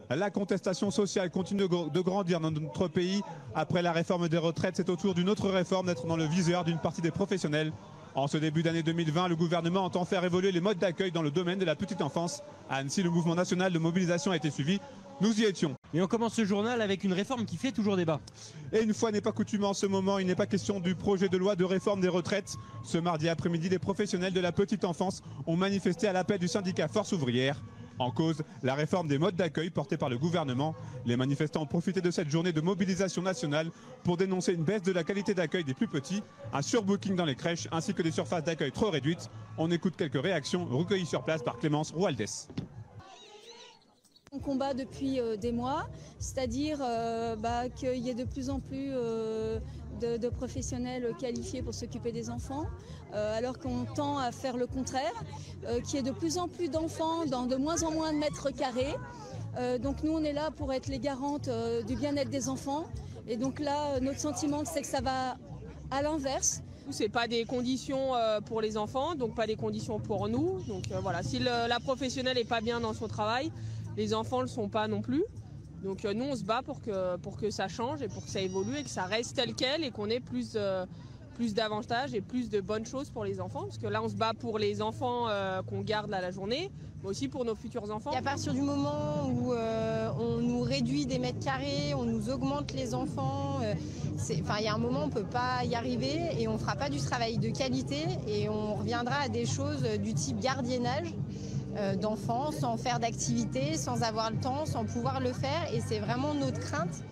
La contestation sociale continue de grandir dans notre pays. Après la réforme des retraites, c'est au tour d'une autre réforme d'être dans le viseur d'une partie des professionnels. En ce début d'année 2020, le gouvernement entend faire évoluer les modes d'accueil dans le domaine de la petite enfance. À Annecy, le mouvement national de mobilisation a été suivi. Nous y étions. Et on commence ce journal avec une réforme qui fait toujours débat. Et une fois n'est pas coutume en ce moment, il n'est pas question du projet de loi de réforme des retraites. Ce mardi après-midi, les professionnels de la petite enfance ont manifesté à l'appel du syndicat Force ouvrière. En cause, la réforme des modes d'accueil portée par le gouvernement. Les manifestants ont profité de cette journée de mobilisation nationale pour dénoncer une baisse de la qualité d'accueil des plus petits, un surbooking dans les crèches ainsi que des surfaces d'accueil trop réduites. On écoute quelques réactions recueillies sur place par Clémence Roualdès. On combat depuis des mois, c'est-à-dire qu'il y ait de plus en plus de professionnels qualifiés pour s'occuper des enfants, alors qu'on tend à faire le contraire, qu'il y ait de plus en plus d'enfants dans de moins en moins de mètres carrés. Donc nous, on est là pour être les garantes du bien-être des enfants. Et donc là, notre sentiment, c'est que ça va à l'inverse. C'est pas des conditions pour les enfants, donc pas des conditions pour nous. Donc voilà, si la professionnelle est pas bien dans son travail, les enfants le sont pas non plus. Donc nous on se bat pour que ça change et pour que ça évolue et que ça reste tel quel et qu'on ait plus d'avantages et plus de bonnes choses pour les enfants. Parce que là on se bat pour les enfants qu'on garde à la journée, mais aussi pour nos futurs enfants. Et à partir du moment où on nous réduit des mètres carrés, on nous augmente les enfants, il y a un moment on ne peut pas y arriver et on ne fera pas du travail de qualité et on reviendra à des choses du type gardiennage d'enfants, sans faire d'activité, sans avoir le temps, sans pouvoir le faire. Et c'est vraiment notre crainte.